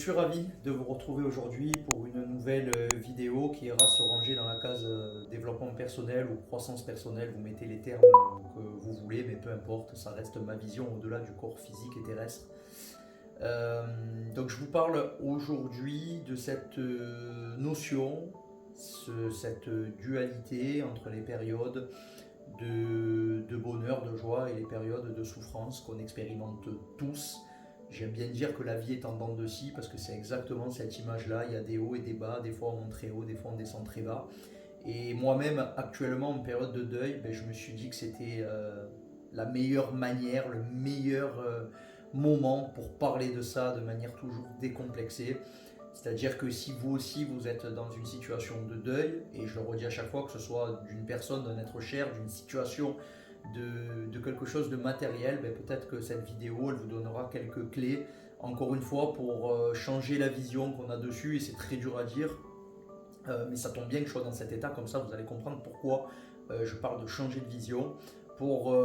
suis ravi de vous retrouver aujourd'hui pour une nouvelle vidéo qui ira se ranger dans la case développement personnel ou croissance personnelle. Vous mettez les termes que vous voulez, mais peu importe, ça reste ma vision au-delà du corps physique et terrestre. Donc je vous parle aujourd'hui de cette notion, cette dualité entre les périodes de bonheur, de joie et les périodes de souffrance qu'on expérimente tous. J'aime bien dire que la vie est en dents de scie parce que c'est exactement cette image-là. Il y a des hauts et des bas, des fois on monte très haut, des fois on descend très bas. Et moi-même, actuellement en période de deuil, je me suis dit que c'était la meilleure manière, le meilleur moment pour parler de ça de manière toujours décomplexée. C'est-à-dire que si vous aussi vous êtes dans une situation de deuil, et je le redis à chaque fois, que ce soit d'une personne, d'un être cher, d'une situation, de quelque chose de matériel, peut-être que cette vidéo elle vous donnera quelques clés, encore une fois, pour changer la vision qu'on a dessus, et c'est très dur à dire, mais ça tombe bien que je sois dans cet état, comme ça vous allez comprendre pourquoi je parle de changer de vision, pour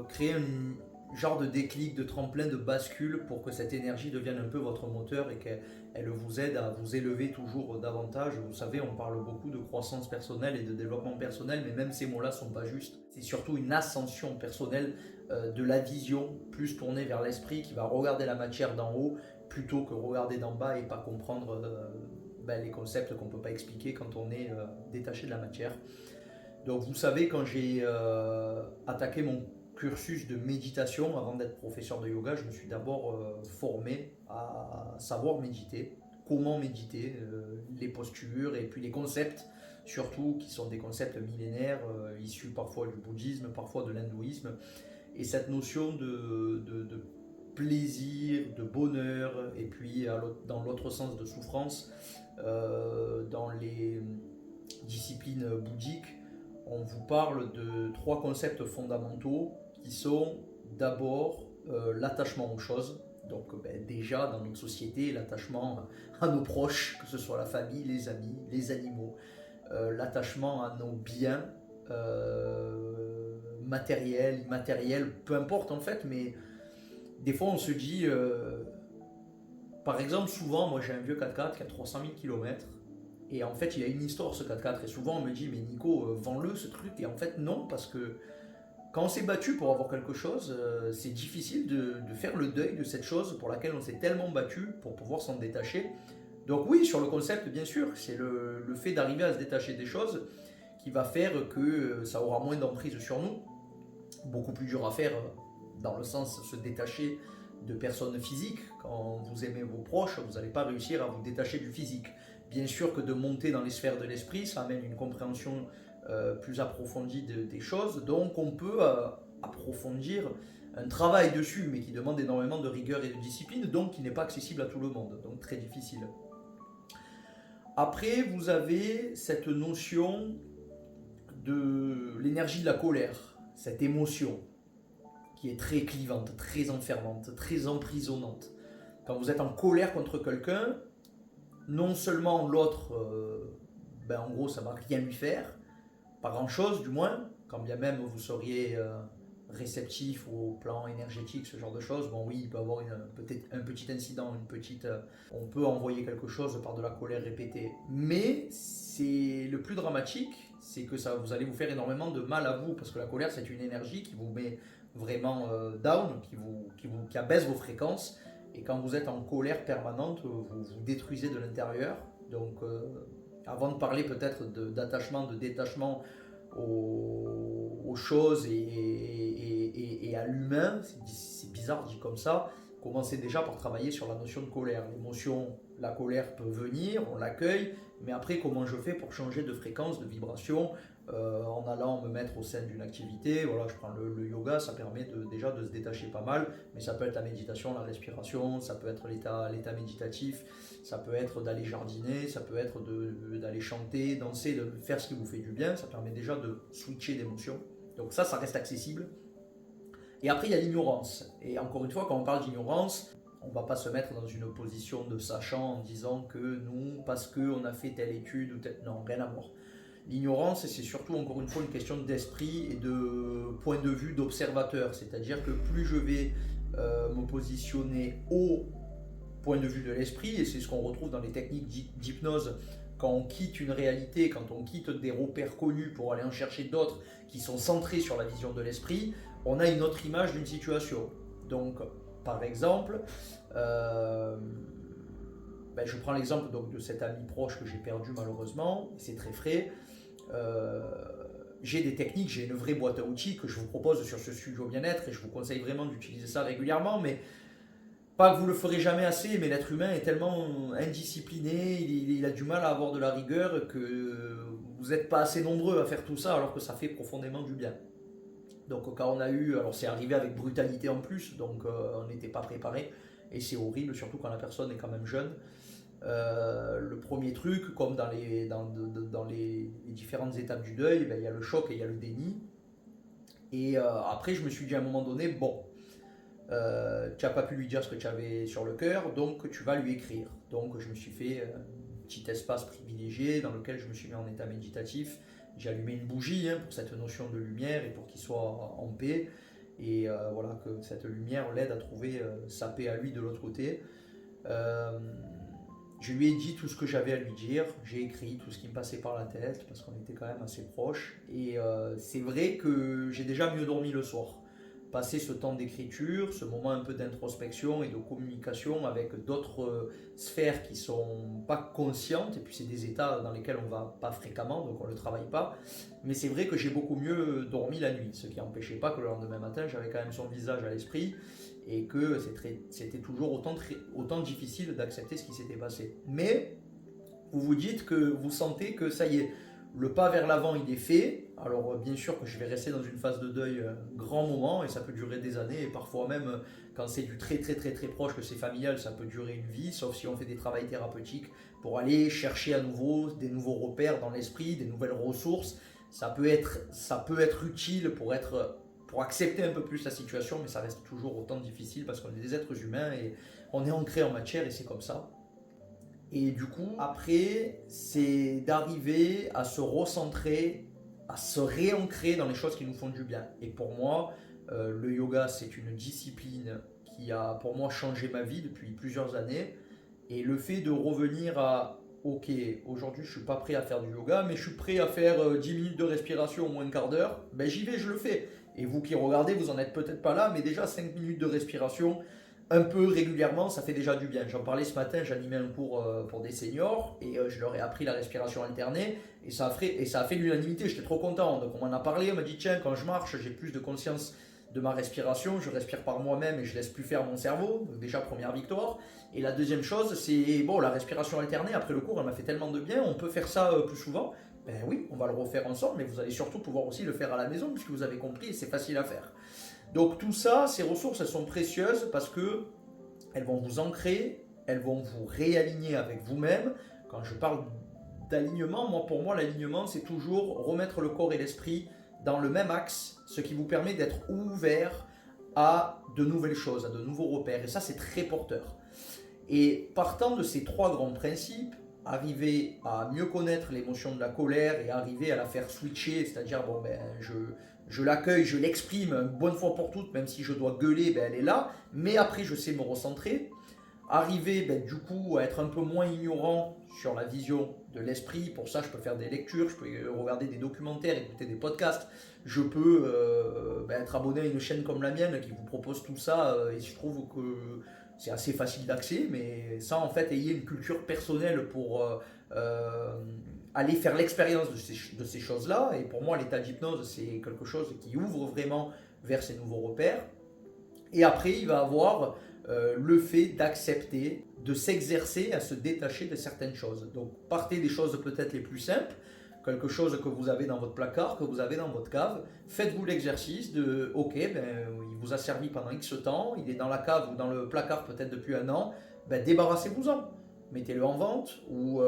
créer un genre de déclic, de tremplin, de bascule, pour que cette énergie devienne un peu votre moteur et qu'elle vous aide à vous élever toujours davantage. Vous savez, on parle beaucoup de croissance personnelle et de développement personnel, mais même ces mots-là ne sont pas justes. C'est surtout une ascension personnelle de la vision, plus tournée vers l'esprit, qui va regarder la matière d'en haut, plutôt que regarder d'en bas et pas comprendre les concepts qu'on ne peut pas expliquer quand on est détaché de la matière. Donc vous savez, quand j'ai attaqué mon cursus de méditation avant d'être professeur de yoga, je me suis d'abord formé à savoir méditer, comment méditer, les postures et puis les concepts, surtout qui sont des concepts millénaires, issus parfois du bouddhisme, parfois de l'hindouisme. Et cette notion de plaisir, de bonheur, et puis dans l'autre sens de souffrance, dans les disciplines bouddhiques, on vous parle de trois concepts fondamentaux qui sont d'abord l'attachement aux choses. Donc déjà dans notre société, l'attachement à nos proches, que ce soit la famille, les amis, les animaux, l'attachement à nos biens, matériels, immatériels, peu importe en fait, mais des fois on se dit, par exemple souvent, moi j'ai un vieux 4x4 qui a 300 000 km, et en fait, il a une histoire ce 4x4. Et souvent, on me dit, mais Nico, vends-le ce truc. Et en fait, non, parce que quand on s'est battu pour avoir quelque chose, c'est difficile de faire le deuil de cette chose pour laquelle on s'est tellement battu pour pouvoir s'en détacher. Donc oui, sur le concept, bien sûr, c'est le fait d'arriver à se détacher des choses qui va faire que ça aura moins d'emprise sur nous. Beaucoup plus dur à faire dans le sens se détacher de personnes physiques. Quand vous aimez vos proches, vous n'allez pas réussir à vous détacher du physique. Bien sûr que de monter dans les sphères de l'esprit, ça amène une compréhension plus approfondie des choses. Donc on peut approfondir un travail dessus, mais qui demande énormément de rigueur et de discipline, donc qui n'est pas accessible à tout le monde, donc très difficile. Après, vous avez cette notion de l'énergie de la colère, cette émotion qui est très clivante, très enfermante, très emprisonnante. Quand vous êtes en colère contre quelqu'un, non seulement l'autre, en gros, ça ne va rien lui faire, pas grand-chose du moins, quand bien même vous seriez réceptif au plan énergétique, ce genre de choses. Bon oui, il peut y avoir peut-être un petit incident, on peut envoyer quelque chose par de la colère répétée. Mais c'est le plus dramatique, c'est que vous allez vous faire énormément de mal à vous, parce que la colère, c'est une énergie qui vous met vraiment down, qui abaisse vos fréquences. Et quand vous êtes en colère permanente, vous vous détruisez de l'intérieur. Donc, avant de parler peut-être d'attachement, de détachement aux choses et à l'humain, c'est bizarre dit comme ça, commencez déjà par travailler sur la notion de colère. L'émotion, la colère peut venir, on l'accueille, mais après comment je fais pour changer de fréquence, de vibration, en allant me mettre au sein d'une activité. Voilà, je prends le yoga, ça permet déjà de se détacher pas mal, mais ça peut être la méditation, la respiration, ça peut être l'état méditatif, ça peut être d'aller jardiner, ça peut être d'aller chanter, danser, de faire ce qui vous fait du bien. Ça permet déjà de switcher d'émotion, donc ça reste accessible. Et après il y a l'ignorance, et encore une fois, quand on parle d'ignorance, on ne va pas se mettre dans une position de sachant en disant que nous, parce qu'on a fait telle étude ou telle... Non, rien à voir. L'ignorance, c'est surtout, encore une fois, une question d'esprit et de point de vue d'observateur. C'est-à-dire que plus je vais me positionner haut point de vue de l'esprit, et c'est ce qu'on retrouve dans les techniques d'hypnose. Quand on quitte une réalité, quand on quitte des repères connus pour aller en chercher d'autres qui sont centrés sur la vision de l'esprit, on a une autre image d'une situation. Donc, par exemple, je prends l'exemple donc, de cet ami proche que j'ai perdu malheureusement, c'est très frais. J'ai des techniques, j'ai une vraie boîte à outils que je vous propose sur ce studio bien-être et je vous conseille vraiment d'utiliser ça régulièrement, mais pas que vous le ferez jamais assez, mais l'être humain est tellement indiscipliné, il a du mal à avoir de la rigueur que vous n'êtes pas assez nombreux à faire tout ça alors que ça fait profondément du bien. Donc quand on a eu, alors c'est arrivé avec brutalité en plus, donc on n'était pas préparé et c'est horrible, surtout quand la personne est quand même jeune. Le premier truc, comme dans les différentes étapes du deuil, il y a le choc et il y a le déni. Et après, je me suis dit à un moment donné, bon, tu n'as pas pu lui dire ce que tu avais sur le cœur, donc tu vas lui écrire. Donc je me suis fait un petit espace privilégié dans lequel je me suis mis en état méditatif. J'ai allumé une bougie pour cette notion de lumière et pour qu'il soit en paix. Et voilà, que cette lumière l'aide à trouver sa paix à lui de l'autre côté. Je lui ai dit tout ce que j'avais à lui dire, j'ai écrit tout ce qui me passait par la tête parce qu'on était quand même assez proches. Et c'est vrai que j'ai déjà mieux dormi le soir. Passer ce temps d'écriture, ce moment un peu d'introspection et de communication avec d'autres sphères qui ne sont pas conscientes, et puis c'est des états dans lesquels on ne va pas fréquemment, donc on ne le travaille pas, mais c'est vrai que j'ai beaucoup mieux dormi la nuit, ce qui n'empêchait pas que le lendemain matin j'avais quand même son visage à l'esprit, et que c'était toujours autant difficile d'accepter ce qui s'était passé. Mais vous vous dites que vous sentez que ça y est, le pas vers l'avant il est fait. Alors bien sûr que je vais rester dans une phase de deuil grand moment et ça peut durer des années et parfois même quand c'est du très très très très proche, que c'est familial, ça peut durer une vie, sauf si on fait des travaux thérapeutiques pour aller chercher à nouveau des nouveaux repères dans l'esprit, des nouvelles ressources. Ça peut être utile pour accepter un peu plus la situation, mais ça reste toujours autant difficile parce qu'on est des êtres humains et on est ancré en matière et c'est comme ça. Et du coup, après, c'est d'arriver à se recentrer, à se réancrer dans les choses qui nous font du bien. Et pour moi, le yoga, c'est une discipline qui a pour moi changé ma vie depuis plusieurs années. Et le fait de revenir à, ok, aujourd'hui je ne suis pas prêt à faire du yoga, mais je suis prêt à faire 10 minutes de respiration au moins un quart d'heure, ben j'y vais, je le fais. Et vous qui regardez, vous en êtes peut-être pas là, mais déjà 5 minutes de respiration, un peu régulièrement, ça fait déjà du bien. J'en parlais ce matin, j'animais un cours pour des seniors et je leur ai appris la respiration alternée et ça a fait l'unanimité, j'étais trop content. Donc on m'en a parlé, on m'a dit tiens, quand je marche, j'ai plus de conscience de ma respiration, je respire par moi-même et je laisse plus faire mon cerveau. Donc déjà première victoire. Et la deuxième chose, c'est bon, la respiration alternée, après le cours, elle m'a fait tellement de bien, on peut faire ça plus souvent. Ben oui, on va le refaire ensemble, mais vous allez surtout pouvoir aussi le faire à la maison puisque vous avez compris et c'est facile à faire. Donc tout ça, ces ressources, elles sont précieuses parce que elles vont vous ancrer, elles vont vous réaligner avec vous-même. Quand je parle d'alignement, pour moi, l'alignement, c'est toujours remettre le corps et l'esprit dans le même axe, ce qui vous permet d'être ouvert à de nouvelles choses, à de nouveaux repères. Et ça, c'est très porteur. Et partant de ces trois grands principes, arriver à mieux connaître l'émotion de la colère et arriver à la faire switcher, c'est-à-dire, bon, ben, je l'accueille, je l'exprime une bonne fois pour toutes, même si je dois gueuler, ben, elle est là, mais après je sais me recentrer, arriver ben, du coup à être un peu moins ignorant sur la vision de l'esprit. Pour ça je peux faire des lectures, je peux regarder des documentaires, écouter des podcasts, je peux être abonné à une chaîne comme la mienne qui vous propose tout ça, et je trouve que c'est assez facile d'accès, mais ça en fait ayez une culture personnelle pour aller faire l'expérience de ces choses-là. Et pour moi, l'état d'hypnose, c'est quelque chose qui ouvre vraiment vers ces nouveaux repères. Et après, il va avoir le fait d'accepter, de s'exercer à se détacher de certaines choses. Donc, partez des choses peut-être les plus simples, quelque chose que vous avez dans votre placard, que vous avez dans votre cave. Faites-vous l'exercice de, ok, ben, il vous a servi pendant X temps, il est dans la cave ou dans le placard peut-être depuis un an, ben, débarrassez-vous-en. Mettez-le en vente ou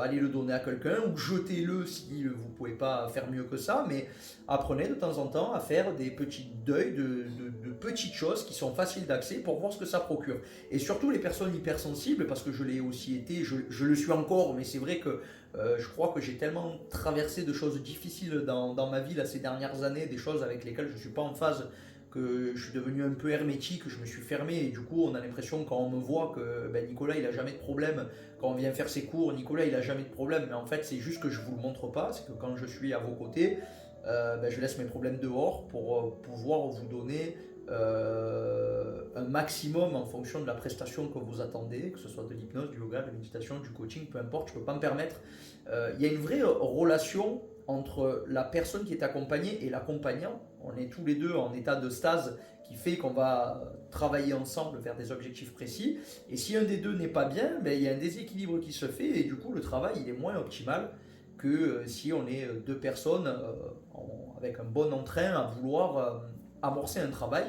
allez le donner à quelqu'un ou jetez-le si vous ne pouvez pas faire mieux que ça, mais apprenez de temps en temps à faire des petits deuils de petites choses qui sont faciles d'accès pour voir ce que ça procure. Et surtout les personnes hypersensibles, parce que je l'ai aussi été, je le suis encore, mais c'est vrai que je crois que j'ai tellement traversé de choses difficiles dans ma vie là, ces dernières années, des choses avec lesquelles je ne suis pas en phase que je suis devenu un peu hermétique, je me suis fermé et du coup on a l'impression quand on me voit que Nicolas il a jamais de problème, quand on vient faire ses cours, Nicolas il a jamais de problème, mais en fait c'est juste que je vous le montre pas, c'est que quand je suis à vos côtés, je laisse mes problèmes dehors pour pouvoir vous donner un maximum en fonction de la prestation que vous attendez, que ce soit de l'hypnose, du yoga, de la méditation, du coaching, peu importe, je ne peux pas me permettre. Il y a une vraie relation entre la personne qui est accompagnée et l'accompagnant. On est tous les deux en état de stase qui fait qu'on va travailler ensemble vers des objectifs précis. Et si un des deux n'est pas bien, il y a un déséquilibre qui se fait et du coup le travail il est moins optimal que si on est deux personnes avec un bon entrain à vouloir amorcer un travail.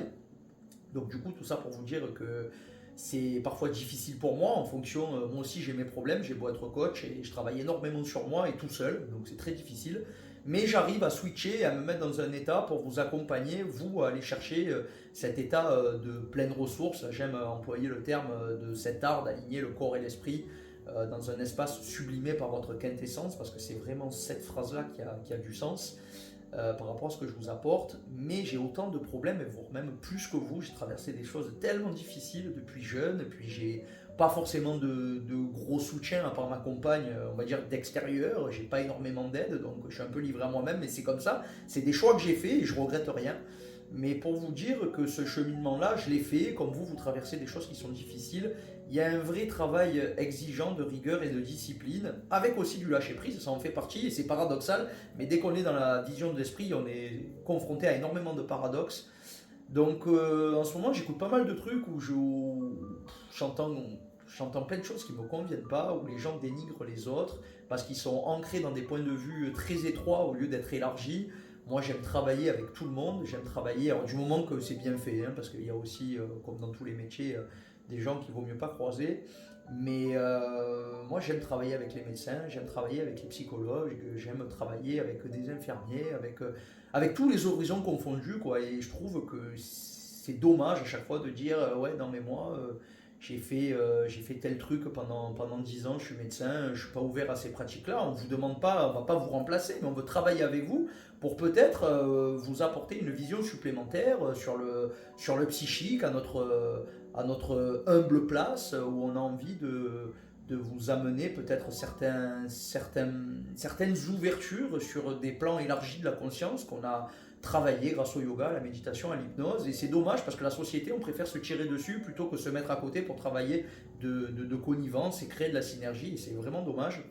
Donc du coup tout ça pour vous dire que c'est parfois difficile pour moi en fonction, moi aussi j'ai mes problèmes, j'ai beau être coach et je travaille énormément sur moi et tout seul, donc c'est très difficile. Mais j'arrive à switcher et à me mettre dans un état pour vous accompagner, vous, à aller chercher cet état de pleine ressource. J'aime employer le terme de cet art d'aligner le corps et l'esprit dans un espace sublimé par votre quintessence, parce que c'est vraiment cette phrase-là qui a du sens. Par rapport à ce que je vous apporte, mais j'ai autant de problèmes, et voire même plus que vous. J'ai traversé des choses tellement difficiles depuis jeune, et puis j'ai pas forcément de gros soutien à part ma compagne, on va dire d'extérieur. J'ai pas énormément d'aide, donc je suis un peu livré à moi-même, mais c'est comme ça. C'est des choix que j'ai faits et je regrette rien. Mais pour vous dire que ce cheminement-là, je l'ai fait, comme vous traversez des choses qui sont difficiles. Il y a un vrai travail exigeant de rigueur et de discipline, avec aussi du lâcher-prise, ça en fait partie, et c'est paradoxal, mais dès qu'on est dans la vision de l'esprit, on est confronté à énormément de paradoxes. Donc en ce moment, j'écoute pas mal de trucs où j'entends plein de choses qui ne me conviennent pas, où les gens dénigrent les autres, parce qu'ils sont ancrés dans des points de vue très étroits au lieu d'être élargis. Moi, j'aime travailler avec tout le monde, j'aime travailler, alors, du moment que c'est bien fait, parce qu'il y a aussi, comme dans tous les métiers, des gens qu'il vaut mieux pas croiser. Mais moi, j'aime travailler avec les médecins, j'aime travailler avec les psychologues, j'aime travailler avec des infirmiers, avec tous les horizons confondus, quoi. Et je trouve que c'est dommage à chaque fois de dire ouais, non, mais moi, j'ai fait tel truc pendant 10 ans, je suis médecin, je ne suis pas ouvert à ces pratiques-là. On ne vous demande pas, on ne va pas vous remplacer, mais on veut travailler avec vous pour peut-être vous apporter une vision supplémentaire sur le psychique à notre humble place où on a envie de vous amener peut-être certaines ouvertures sur des plans élargis de la conscience qu'on a travaillé grâce au yoga, à la méditation, à l'hypnose. Et c'est dommage parce que la société, on préfère se tirer dessus plutôt que se mettre à côté pour travailler de connivence et créer de la synergie. Et c'est vraiment dommage.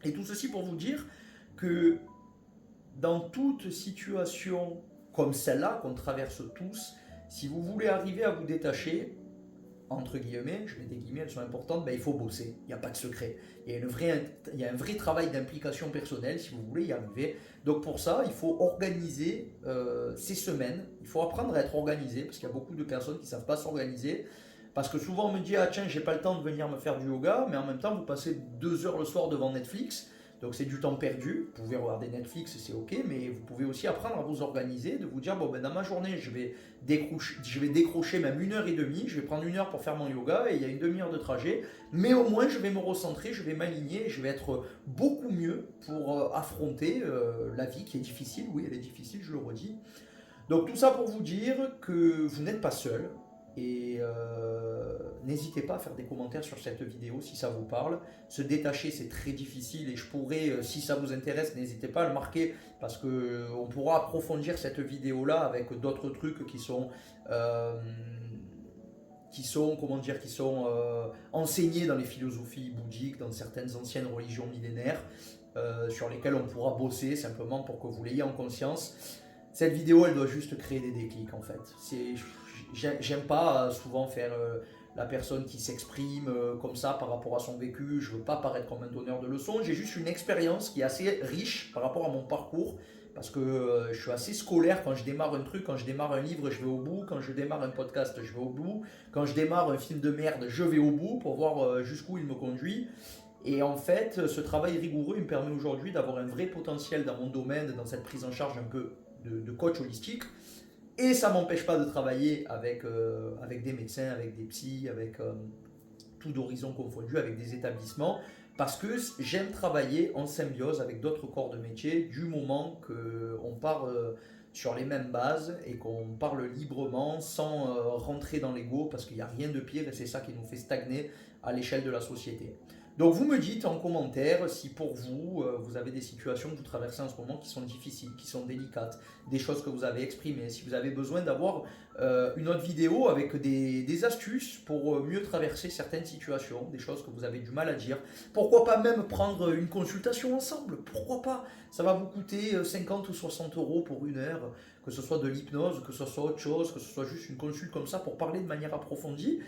Et tout ceci pour vous dire que dans toute situation comme celle-là qu'on traverse tous, si vous voulez arriver à vous détacher, entre guillemets, je mets des guillemets, elles sont importantes, il faut bosser, il n'y a pas de secret. Il y a un vrai travail d'implication personnelle si vous voulez y arriver. Donc pour ça, il faut organiser ces semaines, il faut apprendre à être organisé, parce qu'il y a beaucoup de personnes qui ne savent pas s'organiser. Parce que souvent on me dit, ah tiens, j'ai pas le temps de venir me faire du yoga, mais en même temps vous passez 2 heures le soir devant Netflix. Donc c'est du temps perdu, vous pouvez regarder Netflix, c'est ok, mais vous pouvez aussi apprendre à vous organiser, de vous dire, bon dans ma journée, je vais décrocher même 1h30, je vais prendre 1 heure pour faire mon yoga, et il y a une demi-heure de trajet, mais au moins je vais me recentrer, je vais m'aligner, je vais être beaucoup mieux pour affronter la vie qui est difficile, oui elle est difficile, je le redis. Donc tout ça pour vous dire que vous n'êtes pas seul, et n'hésitez pas à faire des commentaires sur cette vidéo si ça vous parle. Se détacher c'est très difficile et je pourrais, si ça vous intéresse, n'hésitez pas à le marquer parce qu'on pourra approfondir cette vidéo là avec d'autres trucs qui sont enseignés dans les philosophies bouddhiques, dans certaines anciennes religions millénaires, sur lesquelles on pourra bosser simplement pour que vous l'ayez en conscience. Cette vidéo elle doit juste créer des déclics en fait. J'aime pas souvent faire la personne qui s'exprime comme ça par rapport à son vécu. Je veux pas paraître comme un donneur de leçons. J'ai juste une expérience qui est assez riche par rapport à mon parcours. Parce que je suis assez scolaire quand je démarre un truc. Quand je démarre un livre, je vais au bout. Quand je démarre un podcast, je vais au bout. Quand je démarre un film de merde, je vais au bout pour voir jusqu'où il me conduit. Et en fait, ce travail rigoureux il me permet aujourd'hui d'avoir un vrai potentiel dans mon domaine, dans cette prise en charge un peu de coach holistique. Et ça ne m'empêche pas de travailler avec des médecins, avec des psys, avec tout d'horizons confondus, avec des établissements, parce que j'aime travailler en symbiose avec d'autres corps de métier du moment qu'on part sur les mêmes bases et qu'on parle librement sans rentrer dans l'ego parce qu'il n'y a rien de pire et c'est ça qui nous fait stagner à l'échelle de la société. Donc vous me dites en commentaire si pour vous, vous avez des situations que vous traversez en ce moment qui sont difficiles, qui sont délicates, des choses que vous avez exprimées, si vous avez besoin d'avoir une autre vidéo avec des astuces pour mieux traverser certaines situations, des choses que vous avez du mal à dire. Pourquoi pas même prendre une consultation ensemble? Pourquoi pas? Ça va vous coûter 50 ou 60 euros pour une heure, que ce soit de l'hypnose, que ce soit autre chose, que ce soit juste une consulte comme ça pour parler de manière approfondie.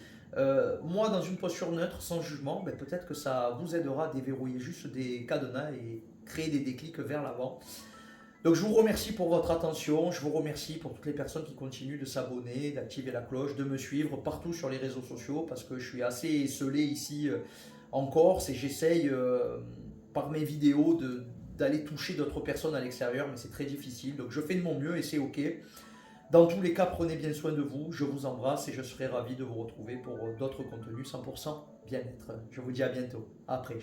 Moi, dans une posture neutre, sans jugement, ben, peut-être que ça vous aidera à déverrouiller juste des cadenas et créer des déclics vers l'avant. Donc je vous remercie pour votre attention, je vous remercie pour toutes les personnes qui continuent de s'abonner, d'activer la cloche, de me suivre partout sur les réseaux sociaux parce que je suis assez esselé ici en Corse et j'essaye par mes vidéos d'aller toucher d'autres personnes à l'extérieur, mais c'est très difficile. Donc je fais de mon mieux et c'est ok. Dans tous les cas, prenez bien soin de vous, je vous embrasse et je serai ravi de vous retrouver pour d'autres contenus 100% bien-être. Je vous dis à bientôt, à après.